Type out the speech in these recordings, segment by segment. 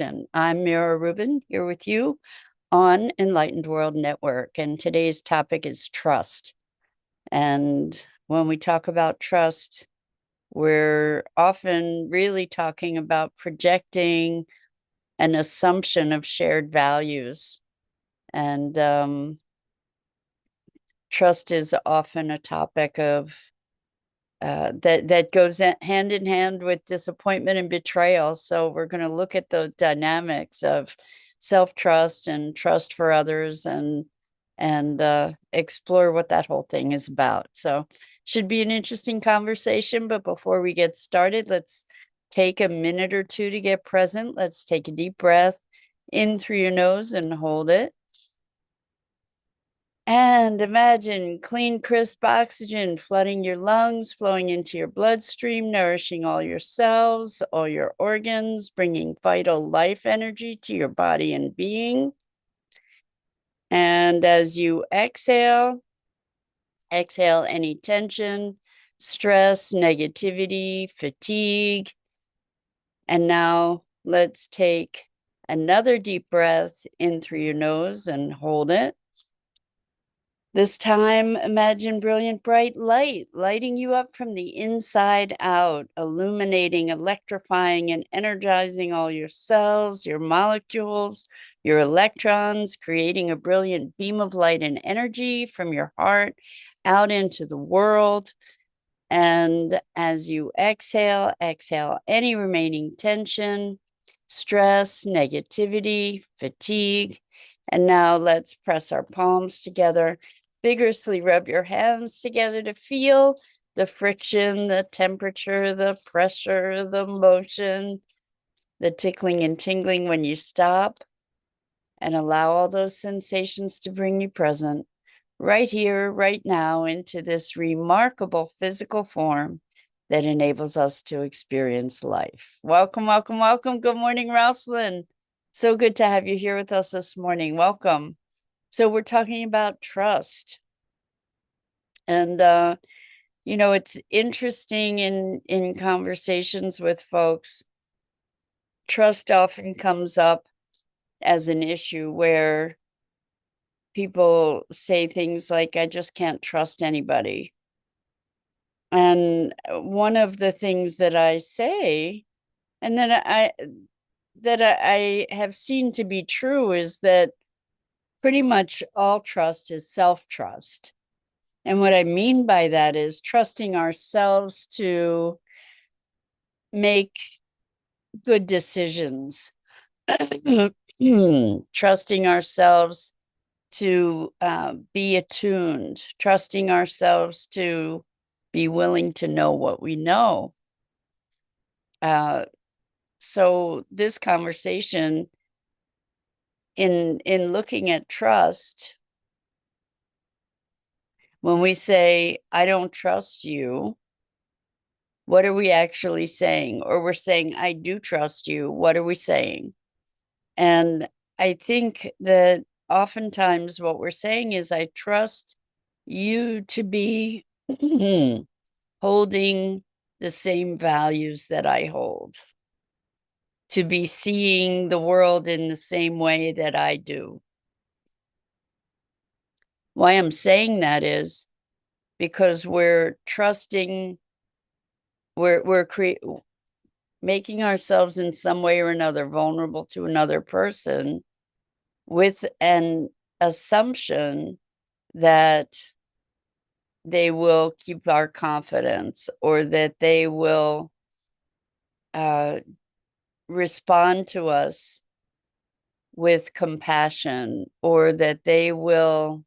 I'm Mira Rubin here with you on Enlightened World Network, and today's topic is trust. And when we talk about trust, we're often really talking about projecting an assumption of shared values. And trust is often a topic of that goes hand in hand with disappointment and betrayal. So we're going to look at the dynamics of self-trust and trust for others, and explore what that whole thing is about. So should be an interesting conversation. But before we get started, let's take a minute or two to get present. Let's take a deep breath in through your nose and hold it. And imagine clean, crisp oxygen flooding your lungs, flowing into your bloodstream, nourishing all your cells, all your organs, bringing vital life energy to your body and being. And as you exhale any tension, stress, negativity, fatigue. And now let's take another deep breath in through your nose and hold it. This time, imagine brilliant, bright light lighting you up from the inside out, illuminating, electrifying, and energizing all your cells, your molecules, your electrons, creating a brilliant beam of light and energy from your heart out into the world. And as you exhale any remaining tension, stress, negativity, fatigue. And now let's press our palms together. Vigorously rub your hands together to feel the friction, the temperature, the pressure, the motion, the tickling and tingling when you stop, and allow all those sensations to bring you present right here, right now, into this remarkable physical form that enables us to experience life. Welcome, welcome, welcome. Good morning, Rosalind. So good to have you here with us this morning. Welcome. So we're talking about trust. And it's interesting in conversations with folks. Trust often comes up as an issue where people say things like, I just can't trust anybody. And one of the things that I say, and that I have seen to be true, is that pretty much all trust is self-trust. And what I mean by that is trusting ourselves to make good decisions, trusting ourselves to be attuned, trusting ourselves to be willing to know what we know. So this conversation in looking at trust, when we say, I don't trust you, what are we actually saying? Or we're saying, I do trust you. What are we saying? And I think that oftentimes what we're saying is, I trust you to be holding the same values that I hold, to be seeing the world in the same way that I do. Why I'm saying that is because we're trusting, we're making ourselves in some way or another vulnerable to another person with an assumption that they will keep our confidence, or that they will respond to us with compassion, or that they will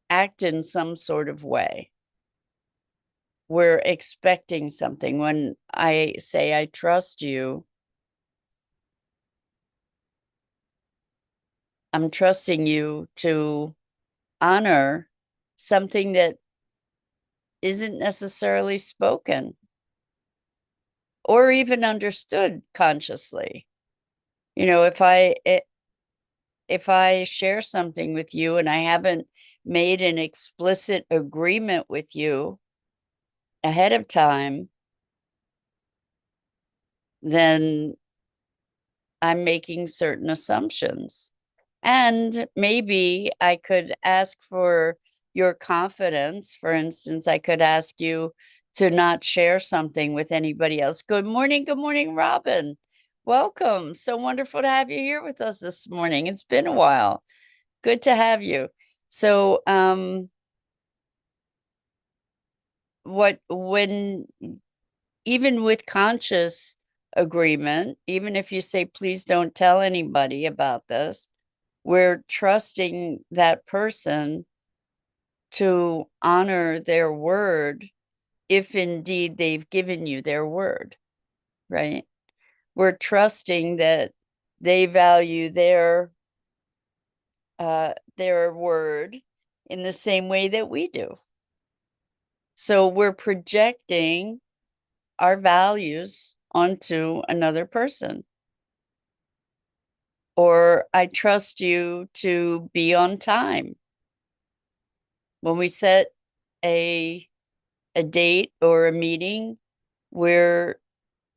act in some sort of way. We're expecting something. When I say, I trust you, I'm trusting you to honor something that isn't necessarily spoken or even understood consciously. If I share something with you and I haven't made an explicit agreement with you ahead of time, then I'm making certain assumptions. And maybe I could ask for your confidence. For instance, I could ask you to not share something with anybody else. Good morning, Robin. Welcome. So wonderful to have you here with us this morning. It's been a while. Good to have you. So, when even with conscious agreement, even if you say, please don't tell anybody about this, we're trusting that person to honor their word if indeed they've given you their word, right? We're trusting that they value their word in the same way that we do. So we're projecting our values onto another person. Or I trust you to be on time. When we set a date or a meeting, we're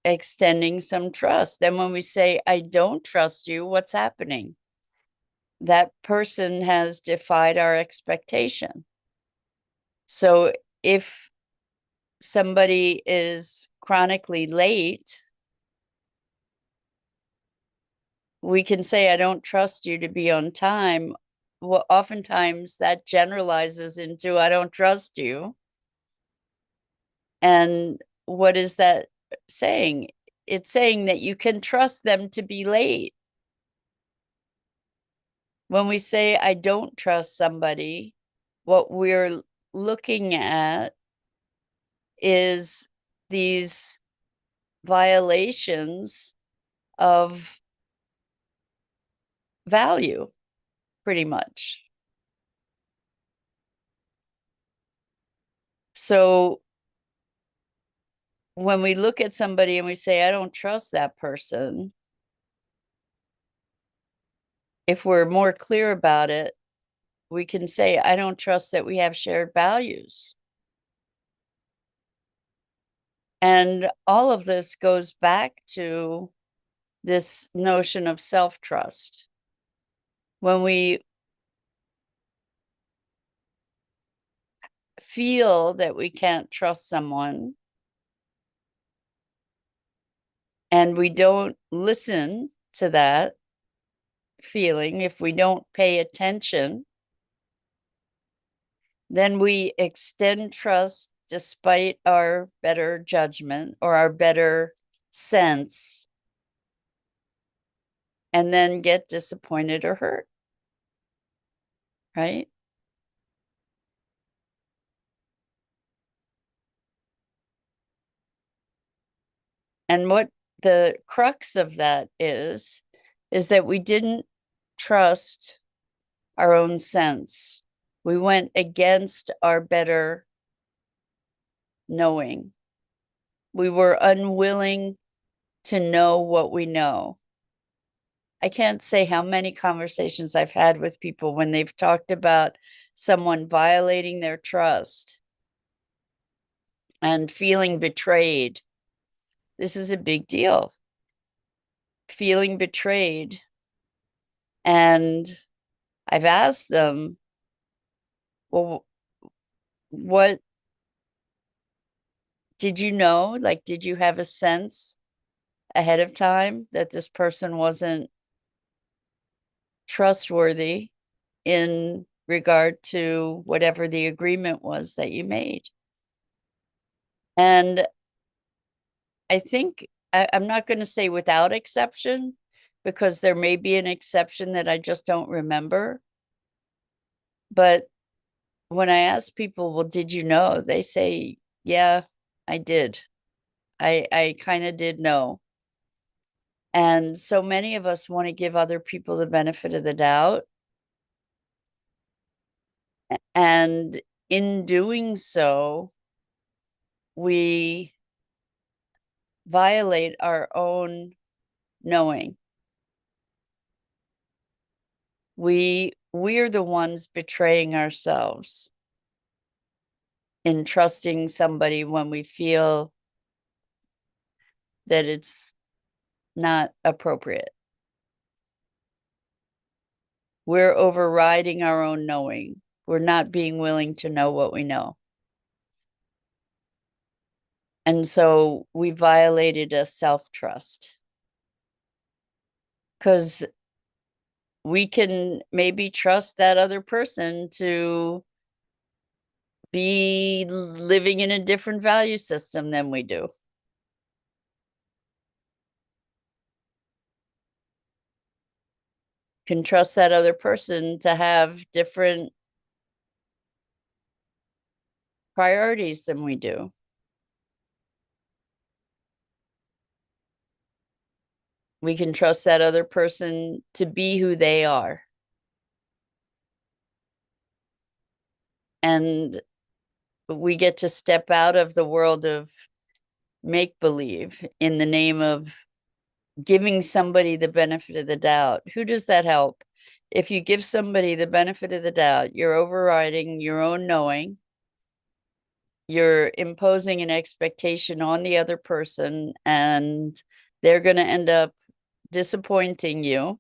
extending some trust. Then when we say, I don't trust you, what's happening? That person has defied our expectation. So if somebody is chronically late, we can say, I don't trust you to be on time. Well, oftentimes that generalizes into, I don't trust you. And what is that saying? It's saying that you can trust them to be late. When we say, I don't trust somebody, what we're looking at is these violations of value, pretty much. So when we look at somebody and we say, I don't trust that person, if we're more clear about it, we can say, I don't trust that we have shared values. And all of this goes back to this notion of self-trust. When we feel that we can't trust someone and we don't listen to that feeling, if we don't pay attention, then we extend trust despite our better judgment or our better sense, and then get disappointed or hurt, right? And what the crux of that is that we didn't trust our own sense. We went against our better knowing. We were unwilling to know what we know. I can't say how many conversations I've had with people when they've talked about someone violating their trust and feeling betrayed. This is a big deal. Feeling betrayed. And I've asked them, well, what did you know? Like, did you have a sense ahead of time that this person wasn't trustworthy in regard to whatever the agreement was that you made? And I think I'm not going to say without exception, because there may be an exception that I just don't remember. But when I ask people, well, did you know? They say, yeah, I did. I kind of did know. And so many of us want to give other people the benefit of the doubt. And in doing so, we violate our own knowing. We're the ones betraying ourselves in trusting somebody when we feel that it's not appropriate. we're overriding our own knowing. We're not being willing to know what we know. And so we violated a self-trust because we can maybe trust that other person to be living in a different value system than we do. Can trust that other person to have different priorities than we do. We can trust that other person to be who they are. And we get to step out of the world of make believe in the name of giving somebody the benefit of the doubt. Who does that help? If you give somebody the benefit of the doubt, you're overriding your own knowing. You're imposing an expectation on the other person, and they're going to end up disappointing you.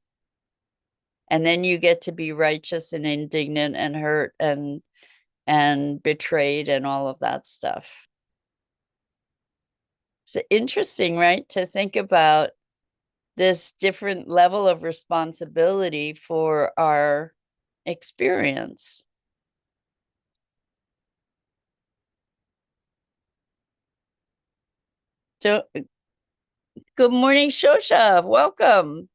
And then you get to be righteous and indignant and hurt and betrayed and all of that stuff. It's interesting, right? To think about this different level of responsibility for our experience. So, good morning, Shosha. Welcome.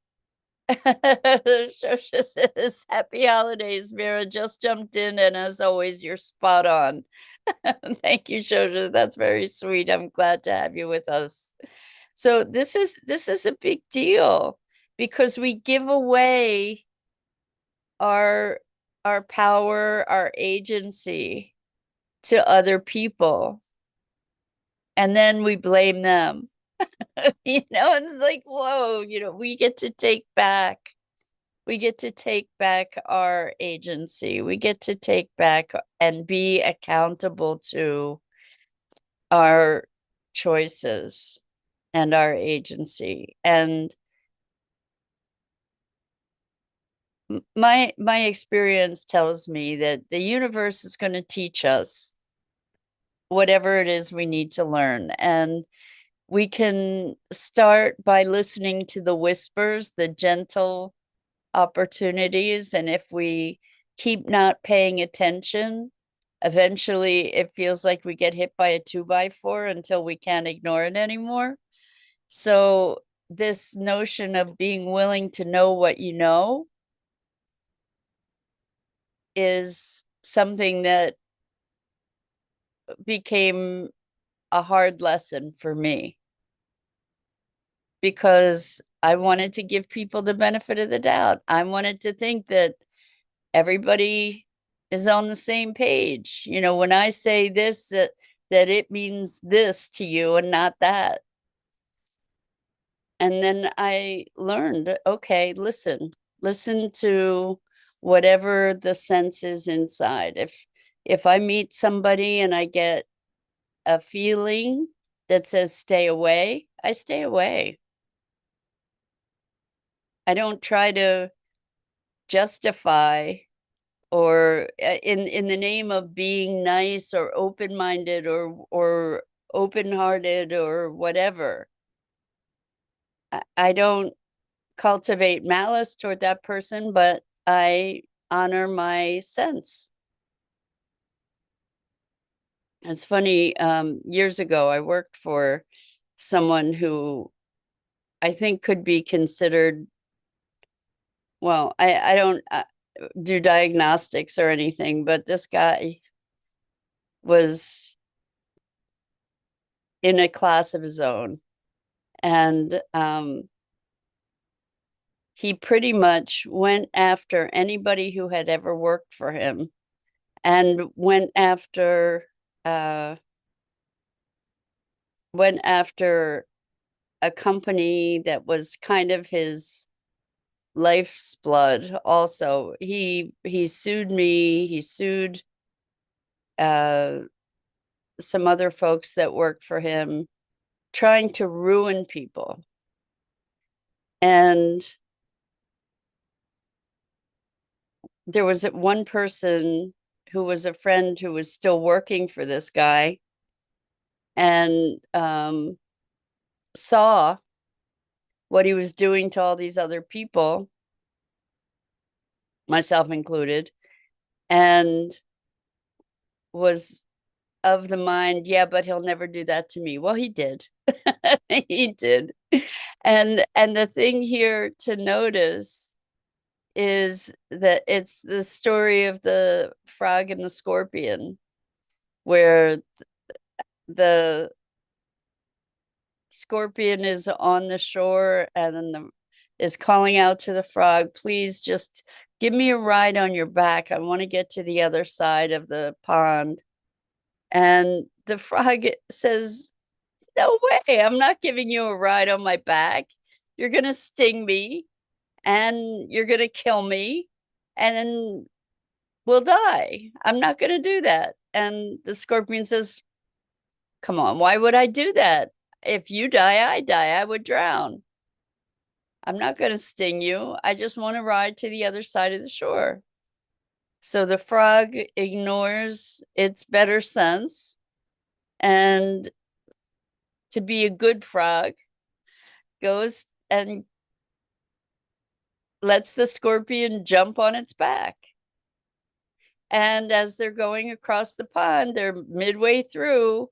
Shosha says, happy holidays, Mira. Just jumped in, and as always, you're spot on. Thank you, Shosha. That's very sweet. I'm glad to have you with us. So this is a big deal because we give away our our power, our agency to other people, and then we blame them. It's like, whoa, we get to take back our agency. We get to take back and be accountable to our choices and our agency. And my experience tells me that the universe is going to teach us whatever it is we need to learn. And we can start by listening to the whispers, the gentle opportunities. And if we keep not paying attention, eventually it feels like we get hit by a 2x4 until we can't ignore it anymore. So this notion of being willing to know what you know is something that became a hard lesson for me because I wanted to give people the benefit of the doubt. I wanted to think that everybody is on the same page. When I say this, that it means this to you and not that. And then I learned, okay, listen to whatever the sense is inside. If I meet somebody and I get a feeling that says stay away, I stay away. I don't try to justify or in the name of being nice or open-minded or open-hearted or whatever. I don't cultivate malice toward that person, but I honor my sense. It's funny, years ago, I worked for someone who I think could be considered, well, I don't do diagnostics or anything, but this guy was in a class of his own. And he pretty much went after anybody who had ever worked for him and went after a company that was kind of his life's blood. Also, he sued me. He sued some other folks that worked for him, trying to ruin people. And there was one person who was a friend who was still working for this guy and saw what he was doing to all these other people, myself included, and was of the mind, yeah, but he'll never do that to me. Well, he did. He did. And the thing here to notice is that it's the story of the frog and the scorpion, where the scorpion is on the shore and then is calling out to the frog, please just give me a ride on your back. I want to get to the other side of the pond. And the frog says, no way, I'm not giving you a ride on my back. You're going to sting me and you're going to kill me and then we'll die. I'm not going to do that. And the scorpion says, come on, why would I do that? If you die, I die. I would drown. I'm not going to sting you. I just want to ride to the other side of the shore. So the frog ignores its better sense, and to be a good frog, goes and lets the scorpion jump on its back. And as they're going across the pond, they're midway through,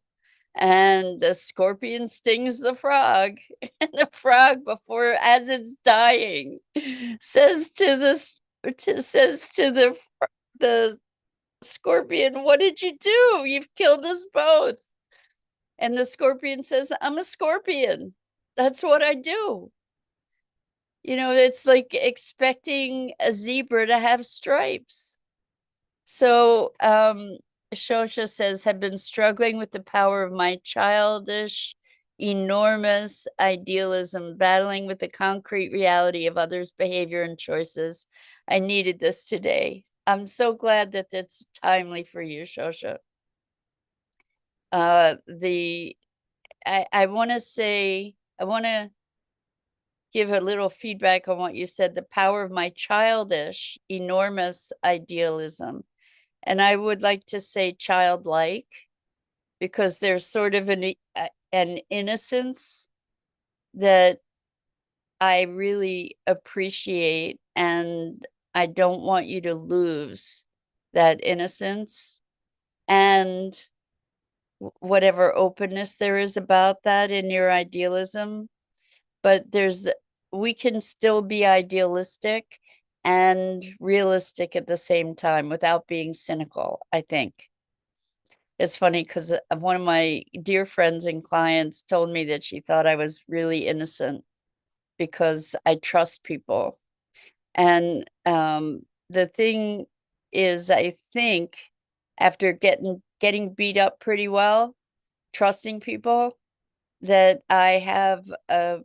and the scorpion stings the frog. And the frog, before, as it's dying, says to the scorpion, what did you do? You've killed us both. And the scorpion says, I'm a scorpion. That's what I do. It's like expecting a zebra to have stripes. So Shosha says, have been struggling with the power of my childish, enormous idealism, battling with the concrete reality of others' behavior and choices. I needed this today. I'm so glad that that's timely for you, Shosha. I want to give a little feedback on what you said, the power of my childish, enormous idealism. And I would like to say childlike, because there's sort of an innocence that I really appreciate, and I don't want you to lose that innocence and whatever openness there is about that in your idealism. But we can still be idealistic and realistic at the same time without being cynical, I think. It's funny because one of my dear friends and clients told me that she thought I was really innocent because I trust people. And the thing is, I think after getting beat up pretty well, trusting people, that I have a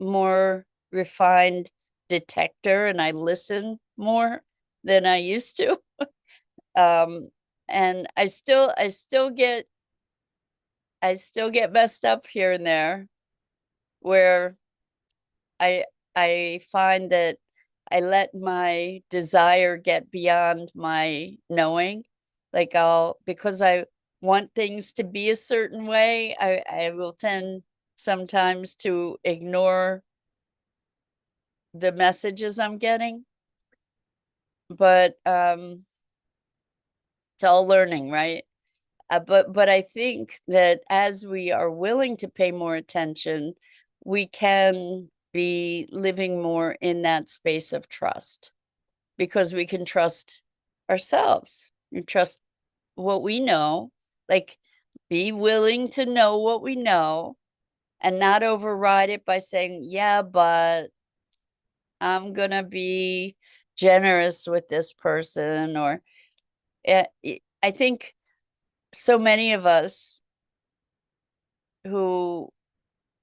more refined detector and I listen more than I used to. And I still get messed up here and there, where I I find that I let my desire get beyond my knowing. Like because I want things to be a certain way, I will tend sometimes to ignore the messages I'm getting. But it's all learning, right? But I think that as we are willing to pay more attention, we can be living more in that space of trust, because we can trust ourselves. We trust what we know, like be willing to know what we know and not override it by saying, yeah, but I'm gonna be generous with this person. Or I think so many of us who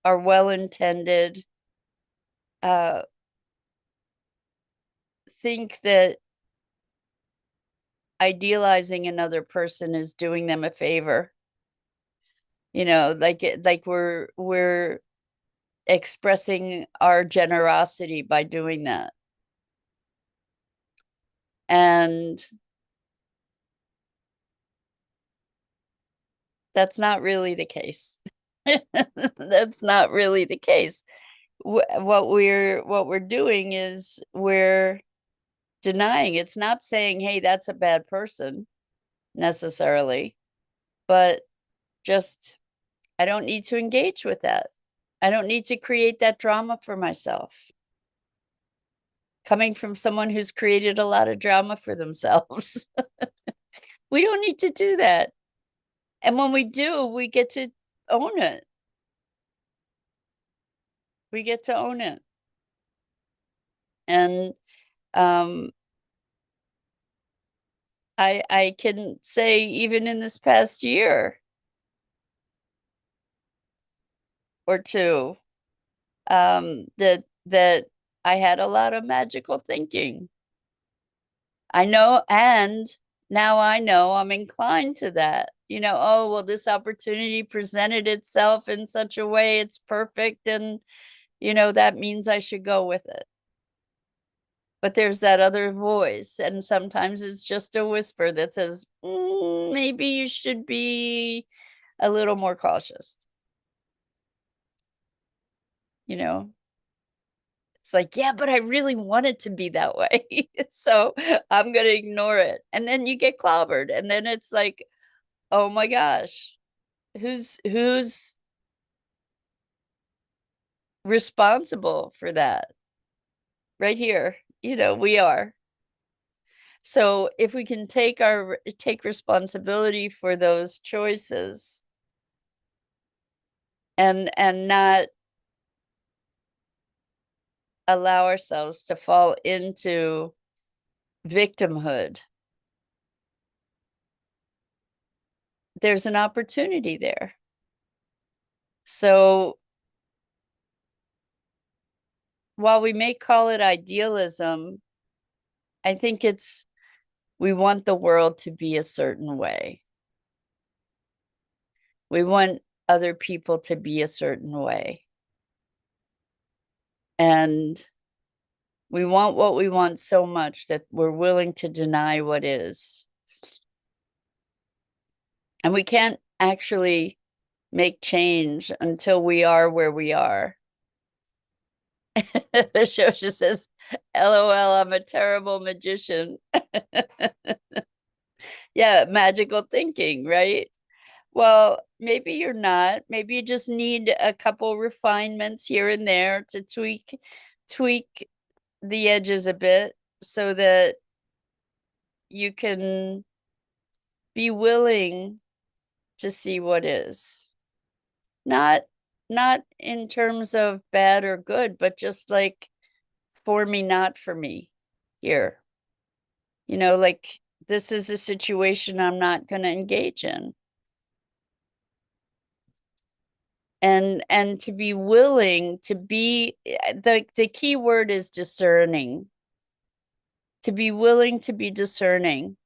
are well-intended think that idealizing another person is doing them a favor. Like we're expressing our generosity by doing that. And that's not really the case. That's not really the case. What we're doing is we're denying. It's not saying, hey, that's a bad person necessarily, but just I don't need to engage with that. I don't need to create that drama for myself. Coming from someone who's created a lot of drama for themselves. We don't need to do that. And when we do, we get to own it. We get to own it. And I can say even in this past year or two, that I had a lot of magical thinking. I know, and now I know I'm inclined to that. Oh, well, this opportunity presented itself in such a way it's perfect, and that means I should go with it. But there's that other voice, and sometimes it's just a whisper that says, maybe you should be a little more cautious. It's like, yeah, but I really want it to be that way. So I'm going to ignore it. And then you get clobbered. And then it's like, oh my gosh, who's responsible for that? Right here, we are. So if we can take responsibility for those choices and not allow ourselves to fall into victimhood, there's an opportunity there. So while we may call it idealism, I think we want the world to be a certain way. We want other people to be a certain way. And we want what we want so much that we're willing to deny what is. And we can't actually make change until we are where we are. The show just says, LOL, I'm a terrible magician. Yeah, magical thinking, right? Well, maybe you're not. Maybe you just need a couple refinements here and there to tweak the edges a bit so that you can be willing to see what is. Not in terms of bad or good, but just like for me, not for me here. Like this is a situation I'm not going to engage in. And to be willing to be the key word is discerning. To be willing to be discerning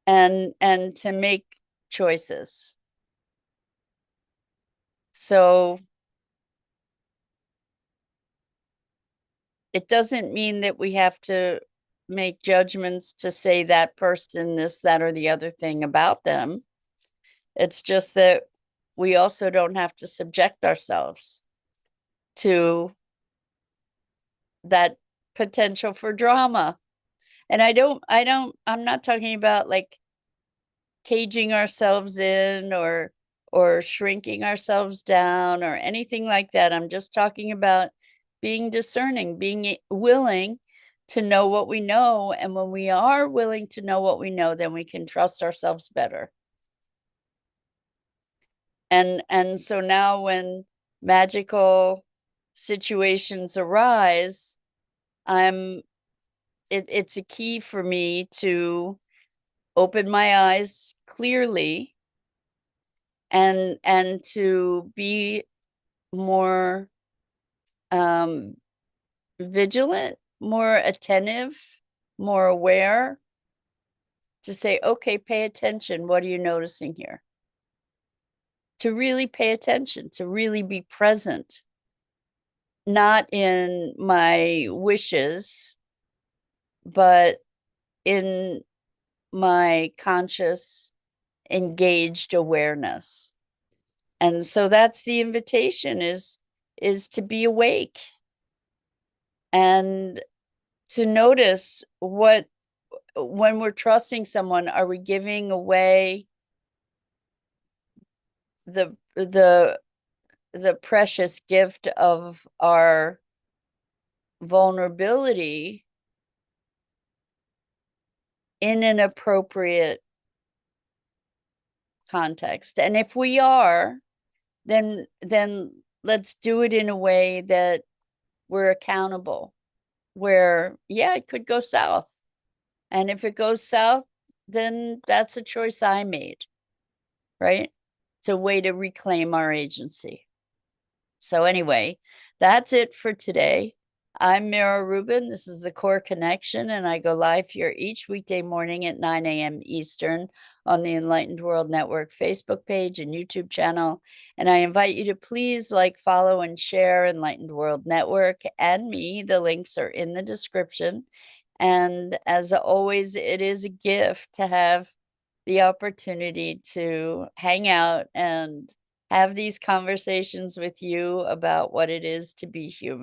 and to make choices. So it doesn't mean that we have to make judgments to say that person, this, that, or the other thing about them. It's just that we also don't have to subject ourselves to that potential for drama. And I'm not talking about like caging ourselves in or shrinking ourselves down or anything like that. I'm just talking about being discerning, being willing to know what we know. And when we are willing to know what we know, then we can trust ourselves better. And so now when magical situations arise, it's a key for me to open my eyes clearly and to be more vigilant, more attentive, more aware, to say, okay, pay attention. What are you noticing here? To really pay attention, to really be present, not in my wishes, but in my conscious, engaged awareness. And so that's the invitation, is to be awake and to notice what, when we're trusting someone, are we giving away the precious gift of our vulnerability in an appropriate context? And if we are, then let's do it in a way that we're accountable, where, yeah, it could go south. And if it goes south, then that's a choice I made, right? It's a way to reclaim our agency. So anyway, that's it for today. I'm Mira Rubin. This is the Core Connection, and I go live here each weekday morning at 9 a.m. Eastern on the Enlightened World Network Facebook page and YouTube channel. And I invite you to please like, follow, and share Enlightened World Network and me. The links are in the description. And as always, it is a gift to have the opportunity to hang out and have these conversations with you about what it is to be human.